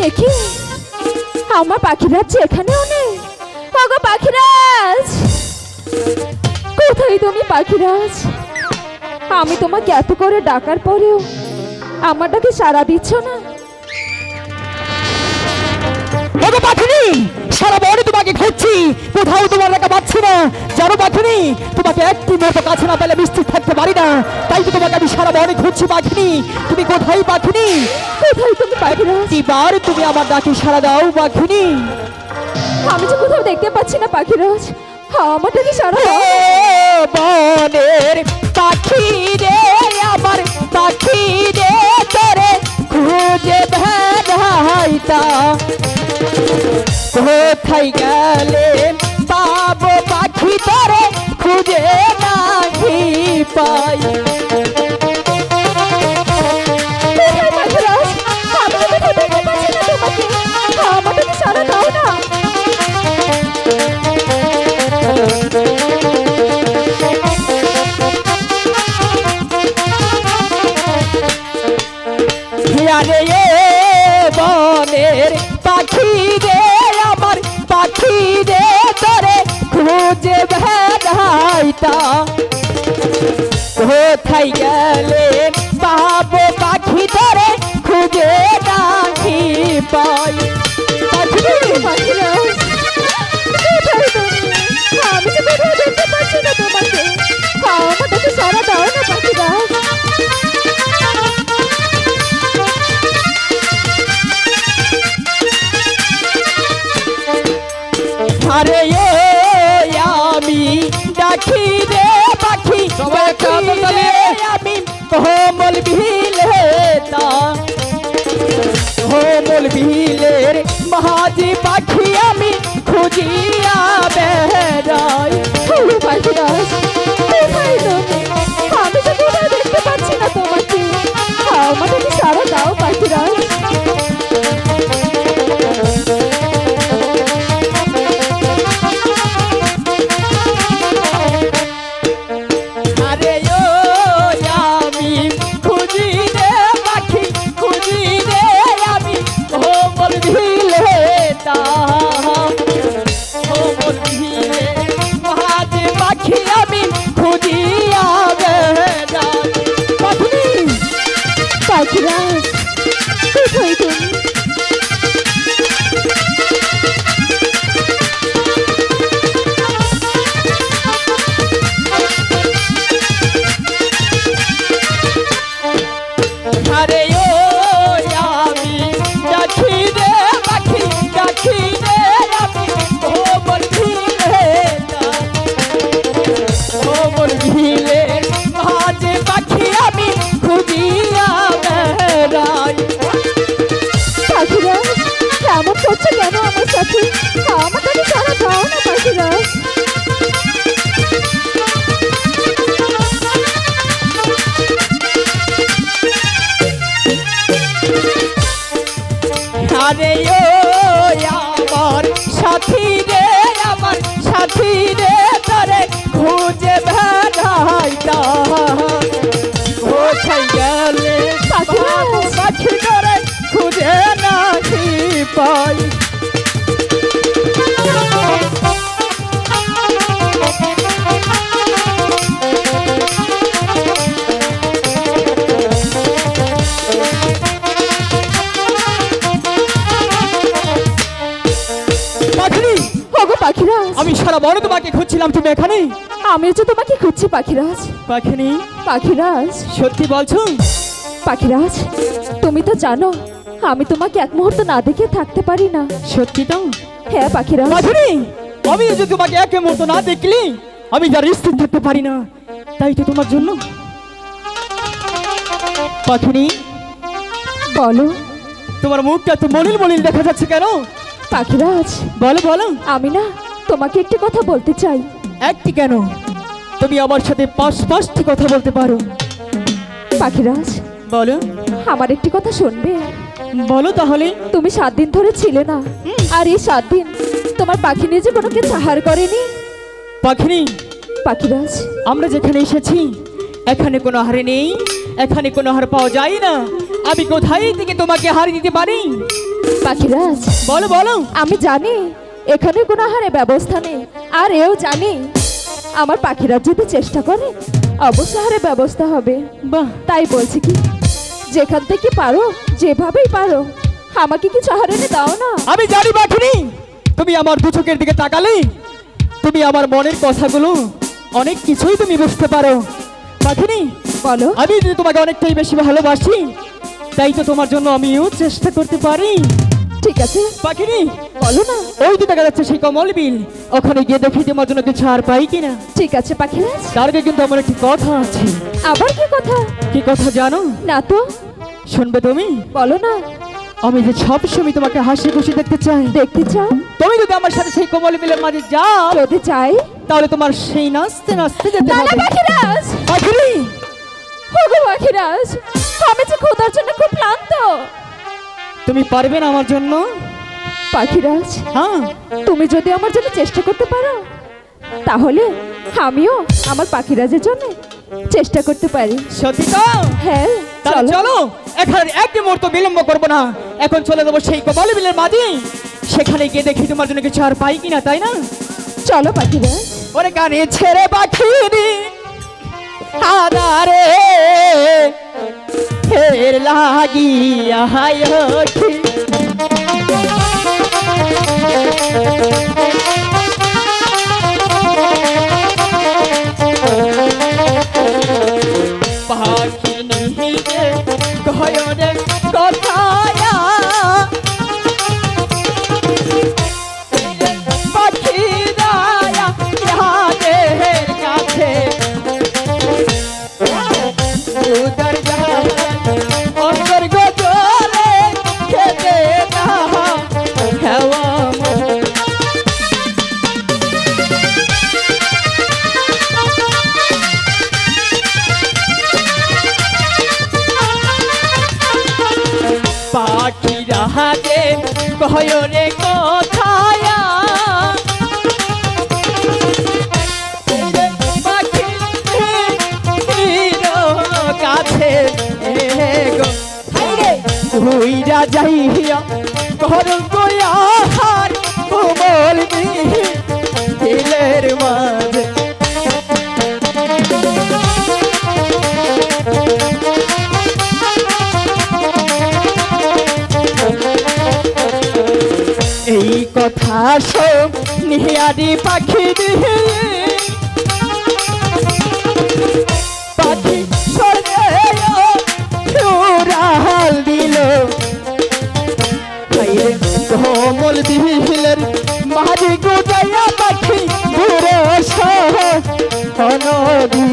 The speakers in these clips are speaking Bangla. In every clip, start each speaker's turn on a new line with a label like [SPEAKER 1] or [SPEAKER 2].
[SPEAKER 1] একি আমার পাখিরাজ যে এখানেও নেই। ওগো পাখিরাজ, কোথায় তুমি পাখিরাজ? আমি তোমাকে এত করে ডাকার পরেও আমার ডাকে সাড়া দিচ্ছ না।
[SPEAKER 2] ওগো পাখিনি, সারা বনে তোমাকে খুঁজছি, কোথাও তোমার দেখা পাচ্ছি না। জানো পাখিনি, তোমাকে একটি মতো কাছে না পেলে নিশ্চিত থাকতে পারি না। তাই তো তোমাকে আমি সারা বনে খুঁজছি পাখিনি। তুমি কোথায় পাখিনি?
[SPEAKER 1] কোথায় তুমি পাখিরাজ?
[SPEAKER 2] এবার তুমি আমার ডাকে সাড়া দাও পাখিনি।
[SPEAKER 1] আমি যে কোথাও দেখতে পাচ্ছি না পাখিরাজ, আমার ডাকে সাড়া
[SPEAKER 2] ও
[SPEAKER 1] দাও।
[SPEAKER 2] বনের পাখি রে, আমার পাখি রে, তোরে খুঁজে বেড়াইতা কোথায় গেলে পাবো পাখি, তোরে খুঁজে নাহি পাই।
[SPEAKER 1] কোথায় পাখিরাজ? আমি যে কোথাও দেখতে পাচ্ছি না তোমাকে, আমার ডাকে সাড়া দাও না।
[SPEAKER 2] আরে এ বনের পাখি রে, আমার পাখি রে, তোরে খুঁজে বেড়াইতা কোথায় গেলে পাবো পাখি, তোরে খুঁজে নাহি পাই।
[SPEAKER 1] পাখিরাজ, কোথায় তুমি? আমি যে কোথাও দেখতে পাচ্ছি না তোমাকে, আমার ডাকে সাড়া দাও না পাখিরাজ।
[SPEAKER 2] আরে এ আমি ডাকি রে পাখি, পাখি রে, আমি কোমল বিলে তা কোমল বিলের মাঝি পাখি, আমি খুঁজিয়া বেড়াই।
[SPEAKER 1] ওগো পাখিরাজ, কোথায় তুমি? আমি যে কোথাও দেখতে পাচ্ছি না তোমাকে, আমার ডাকে সাড়া দাও পাখিরাজ।
[SPEAKER 2] আরে ও আমি খুঁজি রে পাখি, খুঁজি রে, আমি কোমল বিলে তা কোমল বিলে মাঝি পাখি, আমি খুঁজিয়া বেড়াই। পাখি
[SPEAKER 1] পাখিরাজ, কোথায় তুমি?
[SPEAKER 2] আরে ও আমি ডাকি রে পাখি, ডাকি রে, আমি কোমল ভিলে কোমল ভিলে মাঝে পাখি, আমি খুঁজিয়া বেড়াই।
[SPEAKER 1] পাখিরাজ, এমন করছো কেন আমার সাথে? আমার ডাকে সাড়া দাও না পাখিরাজ।
[SPEAKER 2] আরে ও আমার সাথী রে, আমার সাথী রে, তোরে খুঁজে বেড়াইতা কোথায় গেলে পাবো পাখি, তোরে খুঁজে নাহি পাই। পাখিনি,
[SPEAKER 1] ওগো পাখিরাজ,
[SPEAKER 2] আমি সারা বড় তোমাকে খুঁজছিলাম, তুমি এখানে?
[SPEAKER 1] আমিও যে তোমাকে খুঁজছি পাখিরাজ।
[SPEAKER 2] পাখিনি,
[SPEAKER 1] পাখিরাজ,
[SPEAKER 2] সত্যি বলছো?
[SPEAKER 1] পাখিরাজ, তুমি তো জানো আমি তোমাকে এক মুহূর্ত না দেখে থাকতে পারি না।
[SPEAKER 2] সত্যি তো?
[SPEAKER 1] হ্যাঁ পাখিরাজ।
[SPEAKER 2] পাখিনি, আমি যে তোমাকে একে মতো না দেখলি আমি যার স্থির থাকতে পারি না। তাই তো তোমার জন্য। পাখিনি,
[SPEAKER 1] বলো
[SPEAKER 2] তোমার মুখটা তো মলিন মলিন দেখা যাচ্ছে কেন?
[SPEAKER 1] পাখিরাজ,
[SPEAKER 2] বলো বলো।
[SPEAKER 1] আমি না তোমাকে একটি কথা বলতে চাই।
[SPEAKER 2] একটি কেন, তুমি আমার সাথে পাঁচটি কথা বলতে পারো।
[SPEAKER 1] পাখিরাজ,
[SPEAKER 2] বলো।
[SPEAKER 1] আমার একটি কথা শুনবে?
[SPEAKER 2] বলো তাহলে।
[SPEAKER 1] তুমি 7 দিন ধরে ছিলে না, আর এই 7 দিন তোমার পাখি নিয়ে যে কোনো কিছু আহার করেনি।
[SPEAKER 2] পাখিনি,
[SPEAKER 1] পাখিরাজ,
[SPEAKER 2] আমরা যেখানে এসেছি এখানে কোনো আহার নেই, এখানে কোনো আহার পাওয়া যায় না। আমি কোথায় থেকে তোমাকে হারিয়ে দিতে পারি?
[SPEAKER 1] পাখিরাজ,
[SPEAKER 2] বলো বলো।
[SPEAKER 1] আমি জানি এখানে কোনো আহারের ব্যবস্থা নেই, আর এও জানি আমার পাখিরাজ যদি চেষ্টা করে অবশ্য আহারের ব্যবস্থা হবে।
[SPEAKER 2] বাহ,
[SPEAKER 1] তাই বলছি কি, যেখান থেকে পারো, যেভাবেই পারো, আমাকে কিছু আহার এনে দাও না।
[SPEAKER 2] আমি জানি বাঘিনী, তুমি আমার দু চোখের দিকে তাকালে তুমি আমার মনের কথাগুলো অনেক কিছুই তুমি বুঝতে পারো। বাঘিনী,
[SPEAKER 1] বলো।
[SPEAKER 2] আমি যদি তোমাকে অনেকটাই বেশি ভালোবাসি, তাই তো তোমার জন্য আমিও চেষ্টা করতে পারি।
[SPEAKER 1] ঠিক আছে,
[SPEAKER 2] বাঘিনী,
[SPEAKER 1] বলো না।
[SPEAKER 2] ওই যে দেখা যাচ্ছে সেই কমল বিল, ওখানে গিয়ে দেখি তোমার জন্য কিছু আর পাই কিনা।
[SPEAKER 1] ঠিক আছে পাখিরাজ।
[SPEAKER 2] তার আগে কিন্তু আমার একটি কথা আছে।
[SPEAKER 1] আবার কি কথা?
[SPEAKER 2] কি কথা জানো?
[SPEAKER 1] না তো।
[SPEAKER 2] শুনবে তুমি?
[SPEAKER 1] বলো না।
[SPEAKER 2] আমি যে সবসময় তোমাকে হাসি খুশি দেখতে চাই।
[SPEAKER 1] দেখতে চাও?
[SPEAKER 2] তুমি যদি আমার সাথে সেই কমল বিলের মাঝে যাও,
[SPEAKER 1] যদি চাই
[SPEAKER 2] তাহলে তোমার সেই নাচতে নাচতে যেতে
[SPEAKER 1] না না
[SPEAKER 2] হবে।
[SPEAKER 1] পাখিরাজ,
[SPEAKER 2] পাখিরি,
[SPEAKER 1] ওগো পাখিরাজ, আমি যে খোদার জন্য খুব ক্লান্ত।
[SPEAKER 2] তুমি পারবে না আমার জন্য?
[SPEAKER 1] পাখিরাজ,
[SPEAKER 2] হ্যাঁ,
[SPEAKER 1] তুমি যদি আমার জন্য চেষ্টা করতে পারো, তাহলে আমিও আমার পাখিরাজের জন্য চেষ্টা করতে পারি।
[SPEAKER 2] সত্যি তো?
[SPEAKER 1] হ্যাঁ,
[SPEAKER 2] তাহলে
[SPEAKER 1] চলো।
[SPEAKER 2] চলো, এখানে এক মুহূর্ত বিলম্ব করবো না, এখন চলে যাবো সেই কমল বিলের মাঝে। সেখানে গিয়ে দেখি তোমার জন্য কিছু আর পাই কিনা, তাই না?
[SPEAKER 1] চলো পাখিরাজ।
[SPEAKER 2] ওরে গানে ছেড়ে পাখিরি আদারে ফের লাগিয়া হায় ওঠি। পাখি নিহিতে গয়নে কথায়া পাখি দায়া রাতের কাছে উদর যায় অন্তর গজরে খেতে না হেওয়া পাখি রাহাতে গয়নে কথায়া কাছে উইরা যাইয়া ঘর গোয়ার কোমল দিলের মাঝে এই কথা সব নিহারি পাখি দিয়ে পাখি সরে চুরাল দিল কোমল দিলের মাঝে গোজাইয়া পাখি দূরে নদী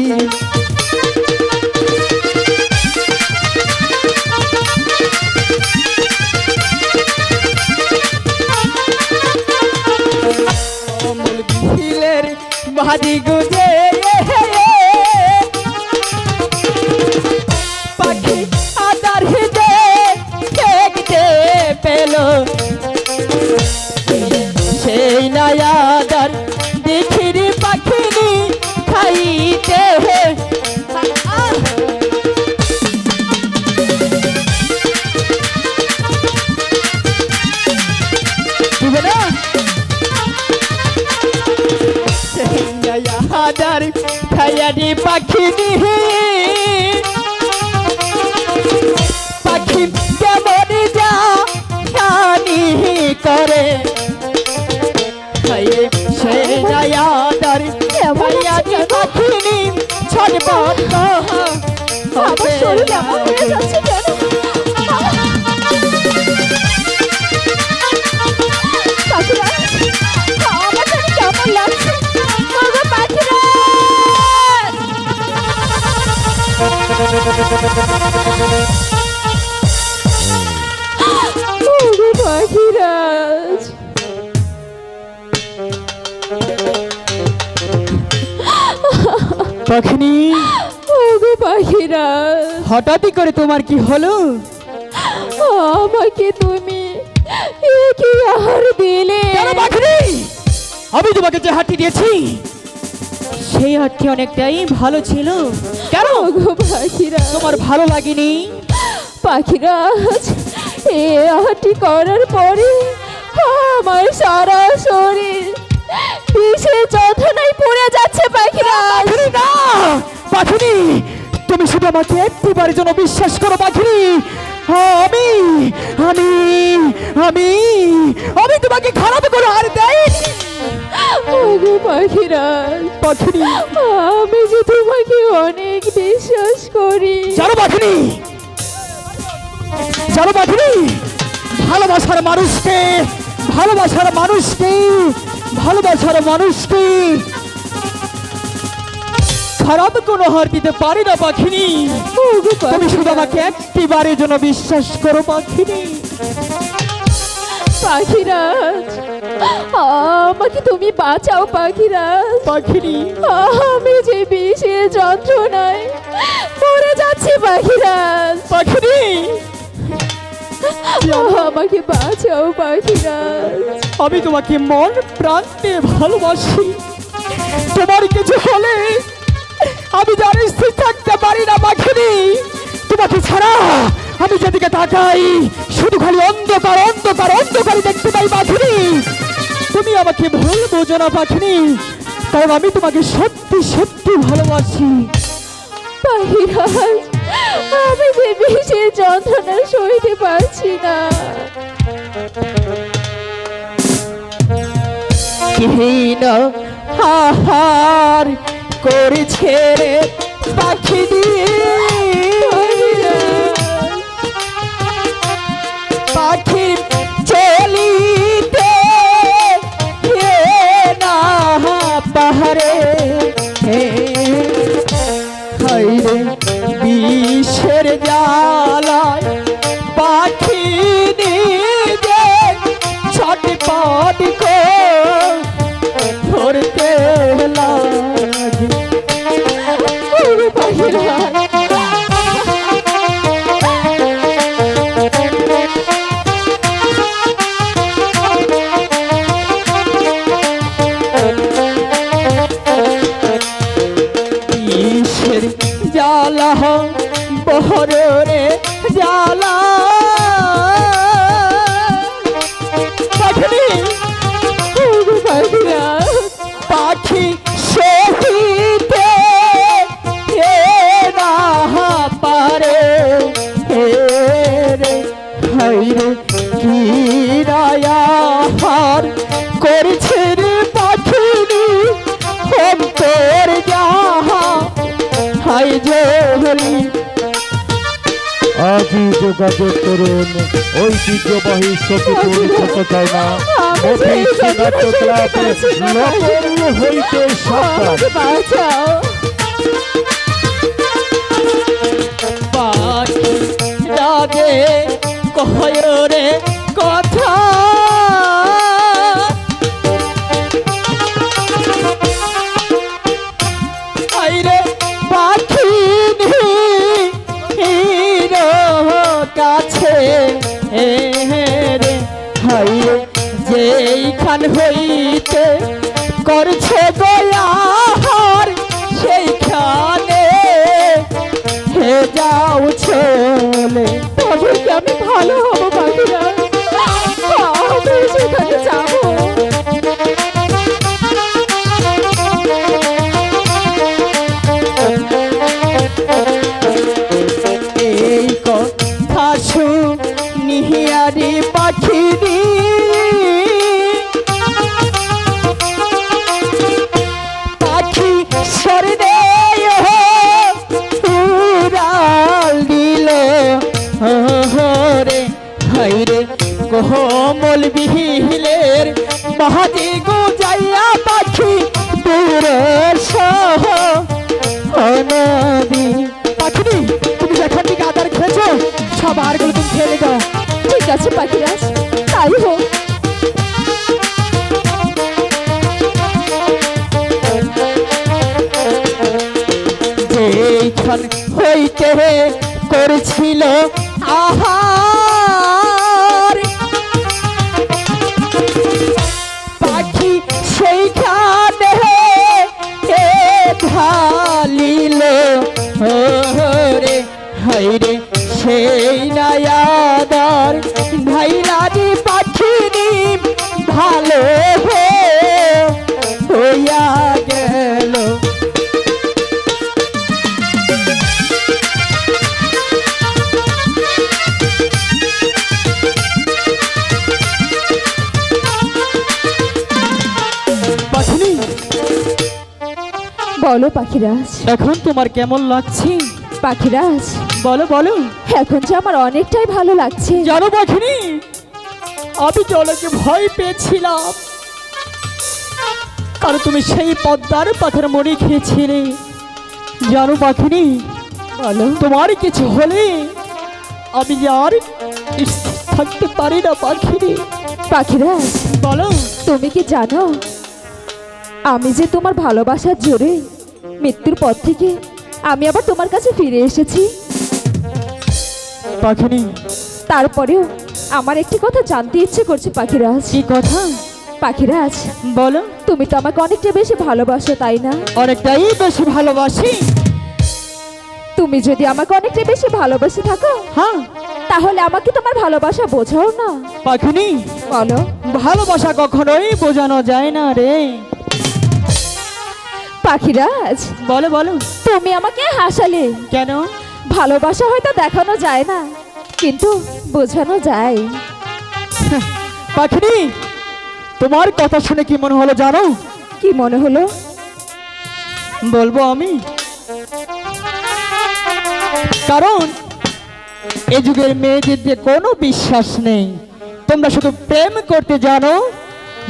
[SPEAKER 2] কোমল দিলের মাঝে গোজে পাখি আদার হিদে দেখতে পেল সেই নায়াদার দেখিরি পাখিনি খাইতে দিবে না সেই নায়াদার খাইয়ারি পাখিনি পাখি কেমন যা জানি করে সে নায়াদার খাইয়ারি পাখিনি ছটপট
[SPEAKER 1] আমার শরীর এমন হয়ে যাচ্ছে কেন? পাখিরাজ, আমার জানি কেমন লাগছে। ওগো পাখিরাজ! ওগো পাখিরাজ!
[SPEAKER 2] পাখিনি,
[SPEAKER 1] ওগো পাখিরাজ!
[SPEAKER 2] হঠাৎই করে তোমার কি হলো?
[SPEAKER 1] আমাকে তুমি কি আহার দিলে?
[SPEAKER 2] কেন পাখিনি? আমি তোমাকে যে হাতটি দিয়েছি সেই হাতটি অনেকটাই ভালো ছিল। কেন
[SPEAKER 1] ওগো পাখিরাজ!
[SPEAKER 2] তোমার ভালো লাগেনি?
[SPEAKER 1] পাখিরাজ, এ আহারটি করার পরে আমার সারা শরীর বিষের যন্ত্রণায় পড়ে যাচ্ছে পাখিরাজ।
[SPEAKER 2] পাখিনি না, পাখিনি, তুমি শুধু আমাকে একটিবারের জন্য বিশ্বাস করো পাখিনি। আমি আমি আমি আমি তোমাকে খারাপ করে আর দেয়নি
[SPEAKER 1] ওগো পাখিরাজ,
[SPEAKER 2] পাখিনি।
[SPEAKER 1] আমি যে তোমাকে অনেক বিশ্বাস করি।
[SPEAKER 2] জানো পাখিনি, জানো পাখিনি, ভালোবাসার মানুষকে ভালোবাসার মানুষকে ভালোবাসার মানুষকে খারাপ কোনো হার দিতে পারি না পাখিনি।
[SPEAKER 1] ওগো
[SPEAKER 2] তুমি শুধু
[SPEAKER 1] পাখিরাজ,
[SPEAKER 2] আমাকে একটিবারের জন্য বিশ্বাস করো পাখিনি।
[SPEAKER 1] পাখিরাজ, আমাকে তুমি বাঁচাও পাখিরাজ।
[SPEAKER 2] পাখিনি,
[SPEAKER 1] আমি যে বিষের যন্ত্রণায় মরে যাচ্ছি পাখিরাজ।
[SPEAKER 2] পাখিনি,
[SPEAKER 1] আমাকে বাঁচাও পাখিরাজ।
[SPEAKER 2] আমি তোমাকে মন প্রাণ দিয়ে ভালোবাসি। তোমার কিছু হলে আমি যার স্থির থাকতে পারি না পাখিনি। তোমাকে ছাড়া আমি যেদিকে তাকাই শুধু খালি অন্ধকার অন্ধকার অন্ধকারই দেখতে পাই পাখিনি। তুমি আমাকে ভুল বোঝো না পাখিনি, কারণ আমি তোমাকে সত্যি সত্যি ভালোবাসি।
[SPEAKER 1] পাখিরাজ, আমি যে বিষের যন্ত্রণা সইতে পারছি না।
[SPEAKER 2] হীন হাহার করেছে রে পাখিনি। পাখির চলিতে হে না পাহাড়ে হে হাইরে বিষের জ্বালায় পাখি নিজে ছটপট ধরতে লাগে।
[SPEAKER 1] ওগো পাখিরাজ,
[SPEAKER 2] বিষের জ্বালা বহরে জ্বালা পাখি
[SPEAKER 1] ওগো পাখিরাজ,
[SPEAKER 2] পাখি সহিতে হে না পারে হে রে হাইরে কি রায়ার করছে রে পাখিনি অন্তর যাহা হাই জহলি।
[SPEAKER 3] আজই যোগাযোগ করুন ঐতিহ্যবাহী সতীপুর ছোট চাইনা মফিজ নাট্য ক্লাবের নকল হইতে সাবধান।
[SPEAKER 1] আমাকে বাঁচাও।
[SPEAKER 2] পাখি লাগে কহরে কথা আইরে পাখি কাছে রে হাইরে যেইখান হইতে করছে গোয়ার সেইখানে হে যাও চলে।
[SPEAKER 1] তবে কি আমি ভালো হবো পাখিরাজ? আমি সেখানে যাবো।
[SPEAKER 2] এই কথা শুনিয়ারি পাখিরি পাখি সরদে উড়াল দিল রে হাইরে কোমল বিহিলের বাহাদি গুজাইয়া পাখি দূরের সহ নদী। পাখিনি, তুমি যেখান থেকে আদার খেয়েছো সব আরগুলো তুমি ফেলে দাও।
[SPEAKER 1] ঠিক আছে পাখিরাজ, তাই হোক।
[SPEAKER 2] যেইখান হইতে করেছিল আহার পাখি সেইখানে ঢালিল রে হাইরে সেই ছাইরারি পাখিনি ভালো হইয়া গেল। পাখিনি,
[SPEAKER 1] বলো পাখিরাজ,
[SPEAKER 2] এখন তোমার কেমন লাগছে?
[SPEAKER 1] পাখিরাজ
[SPEAKER 2] বলো বলো।
[SPEAKER 1] এখন যে আমার অনেকটাই ভালো লাগছে।
[SPEAKER 2] জানো পাখিনি, আমি জলকে ভয় পেয়েছিলাম, কারণ তুমি সেই পদ্মার পাথর মনে খেয়েছিলে। জানো পাখিনি,
[SPEAKER 1] বলো
[SPEAKER 2] তোমার কিছু হলে আমি যে আর স্থির থাকতে পারি না পাখিনি।
[SPEAKER 1] পাখিরাজ,
[SPEAKER 2] বলো।
[SPEAKER 1] তুমি কি জানো আমি যে তোমার ভালোবাসার জোরে মৃত্যুর পর থেকে আমি আবার তোমার কাছে ফিরে এসেছি।
[SPEAKER 2] পাখিনি,
[SPEAKER 1] তারপরেও আমার একটি কথা জানতে ইচ্ছে করছে পাখিরাজ।
[SPEAKER 2] কি কথা?
[SPEAKER 1] পাখিরাজ,
[SPEAKER 2] বলো।
[SPEAKER 1] তুমি তো আমাকে অনেকটা বেশি ভালোবাসো, তাই না?
[SPEAKER 2] অনেকটাই বেশি ভালোবাসি।
[SPEAKER 1] তুমি যদি আমাকে অনেকটা বেশি ভালোবাসে থাকো,
[SPEAKER 2] হ্যাঁ
[SPEAKER 1] তাহলে আমাকে তোমার ভালোবাসা বোঝাও না।
[SPEAKER 2] পাখিনি,
[SPEAKER 1] বলো।
[SPEAKER 2] ভালোবাসা কখনোই বোঝানো যায় না রে।
[SPEAKER 1] পাখিরাজ,
[SPEAKER 2] বলো বলো।
[SPEAKER 1] তুমি আমাকে হাসালে।
[SPEAKER 2] কেন?
[SPEAKER 1] ভালোবাসা হয়তো দেখানো যায় না, কিন্তু বোঝানো যায়।
[SPEAKER 2] পাখিনি, তোমার কথা শুনে কি মনে হলো জানো?
[SPEAKER 1] কি মনে হলো?
[SPEAKER 2] বলবো আমি, কারণ এ যুগের মেয়েদের যে কোনো বিশ্বাস নেই। তোমরা শুধু প্রেম করতে জানো,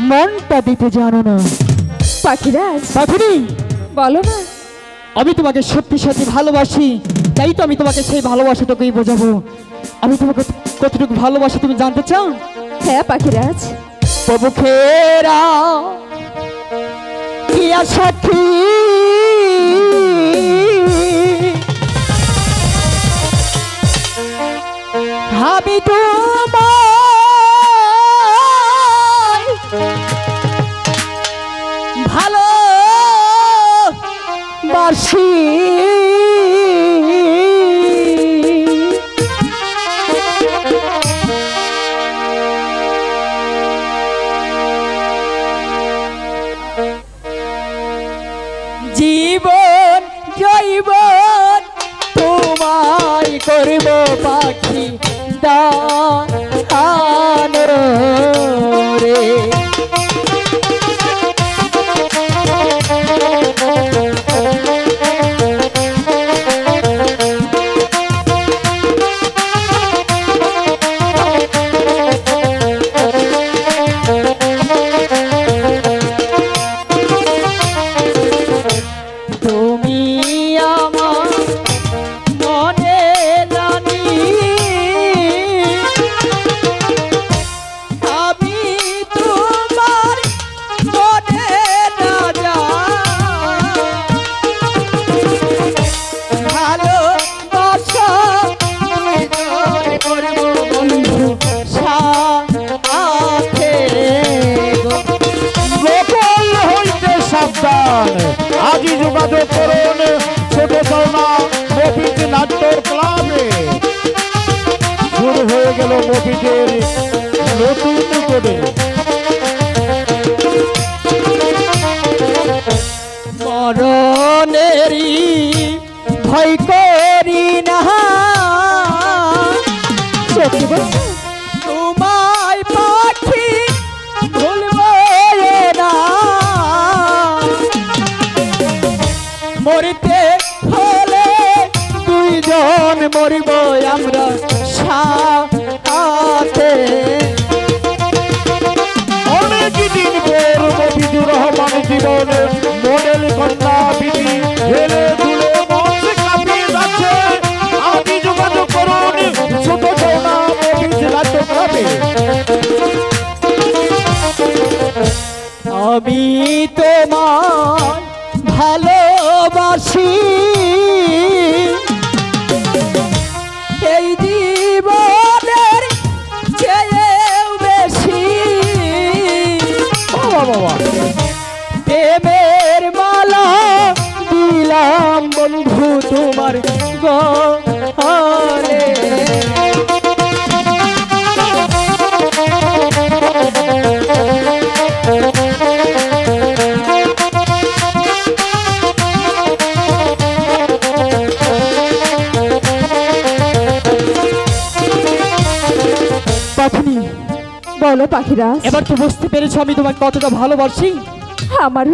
[SPEAKER 2] মনটা দিতে জানো না।
[SPEAKER 1] পাখিরাজ,
[SPEAKER 2] পাখিনি,
[SPEAKER 1] বলো না।
[SPEAKER 2] আমি তোমাকে সত্যি সত্যি ভালোবাসি, তাই তো আমি তোমাকে সেই ভালোবাসাটুকুই বোঝাবো। আমি তোমাকে কতটুকু ভালোবাসি তুমি জানতে চাও?
[SPEAKER 1] হ্যাঁ পাখিরাজ।
[SPEAKER 2] প্রভুখেরা কি সাক্ষী, আমি তোমায় ভালো বাসি। জীবন জৈবন তোমায় করব পাখি দান রে। তুমি আমার মনে জানি, আমি তোমার মনে না ভালোবাসা করবো বন্ধু সাথে গো।
[SPEAKER 3] লোকাল হইতে সাবধান, আজই যোগাযোগ করুন ছোট সৌনা মফিজ নাট্যর ক্লাবে। শুরু হয়ে গেল মফিজের নতুন করে।
[SPEAKER 2] মরণেরই ভয় করি না,
[SPEAKER 1] সত্যি বলছো?
[SPEAKER 2] তোমায় পাখি ভুলব না। মরিতে হলে দুইজন মরিব আমরা সাথে।
[SPEAKER 3] অনেক দিন পর মফিজুর রহমান জীবনে মডেল কন্যা বিধি ঢেলে ধুলে মঞ্চ কাঁপিয়ে যাচ্ছে। আজই যোগাযোগ করুন ছোট সৌনা মফিজ নাট্য ক্লাবে।
[SPEAKER 2] আমি তোমায় ভালোবাসি, এই জীবনের চেয়েও বেশি।
[SPEAKER 3] বাবা বাবা,
[SPEAKER 2] প্রেমের মালা দিলাম বন্ধু তোমার গলে। পাখিনি,
[SPEAKER 1] বলো পাখিরাজ,
[SPEAKER 2] এবার তো বুঝতে পেরেছো আমি তোমাকে কতটা ভালোবাসি।
[SPEAKER 1] আমার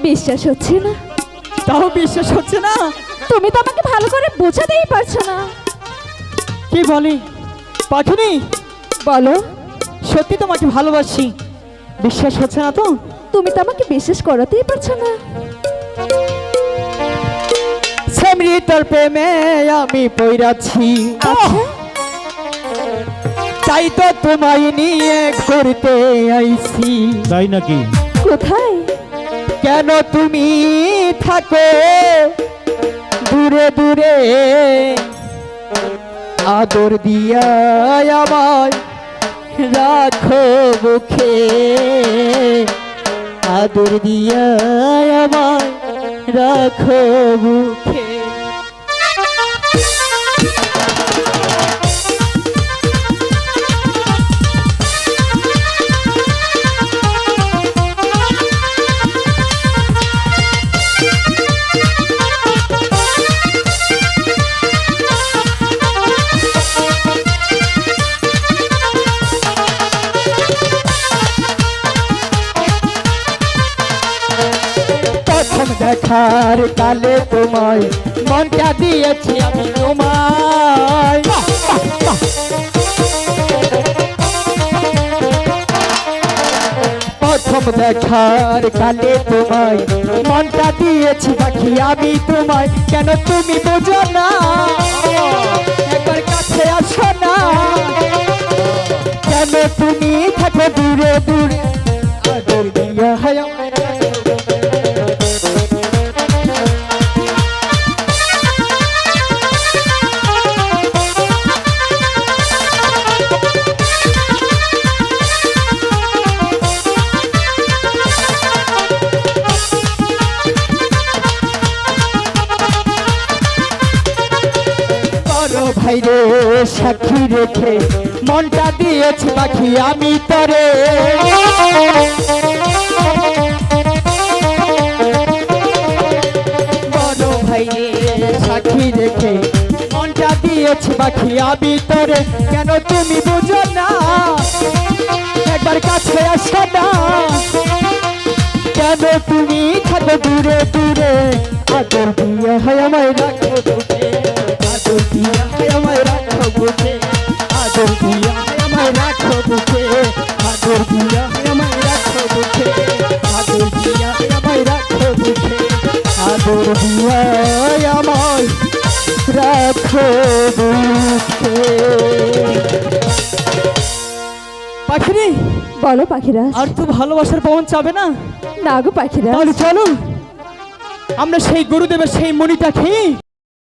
[SPEAKER 1] বিশ্বাস হচ্ছে না।
[SPEAKER 2] তাও বিশ্বাস হচ্ছে না?
[SPEAKER 1] তুমি তো আমাকে ভালো করে বোঝাতেই পারছো না।
[SPEAKER 2] কি বলি পাখিনি,
[SPEAKER 1] বলো,
[SPEAKER 2] সত্যি তোমাকে ভালোবাসি, বিশ্বাস হচ্ছে না তো?
[SPEAKER 1] তুমি তো আমাকে বিশ্বাস করাতেই পারছো না।
[SPEAKER 2] সমৃতর প্রেমে আমি পইরাছি,
[SPEAKER 1] আচ্ছা,
[SPEAKER 2] তাই তো তোমায় নিয়ে ঘুরতে আইছি।
[SPEAKER 3] তাই নাকি?
[SPEAKER 1] কোথায়?
[SPEAKER 2] কেন তুমি থাকো দূরে দূরে, আদর দিয়া আমায় রাখো বুকে, আদর দিয়া আমায় রাখো বুকে। প্রথম দেখার কালে তোমায় মনটা দিয়েছি আমি তোমায়, প্রথম দেখার কালে তোমায় মনটা দিয়েছি পাখি আমি তোমায়। কেন তুমি বোঝো না, একবার কাছে আসো না, কেন তুমি থাকো দূরে দূরে, আদর দিয়া হয় আমায় রাখো বুকে। বড় ভাইরে সাক্ষী রেখে মনটা দিয়েছি পাখি আমি তরে, বড় ভাইরে সাক্ষী রেখে মনটা দিয়েছি পাখি আমি তরে। কেন তুমি বুঝো না, একবার কাছে আসো না, কেন তুমি থাকো দূরে দূরে, আদর দিয়া হয় আমায় রাখো বুকে, আদর দিয়া হয় আমায় রাখো বুকে, আদর দিয়া হয় আমায় রাখো বুকে, আদর দিয়া হয় আমায় রাখো বুকে, আদর দিয়া হয় আমায় রাখো বুকে, আদর দিয়া আমায় রাখো বুকে। পাখিনি,
[SPEAKER 1] বলো পাখিরাজ।
[SPEAKER 2] আর তো ভালোবাসার পবন চাবে না?
[SPEAKER 1] না গো পাখিরাজ,
[SPEAKER 2] তাহলে চলো আমরা সেই গুরুদেবের সেই মণিটা খেয়ে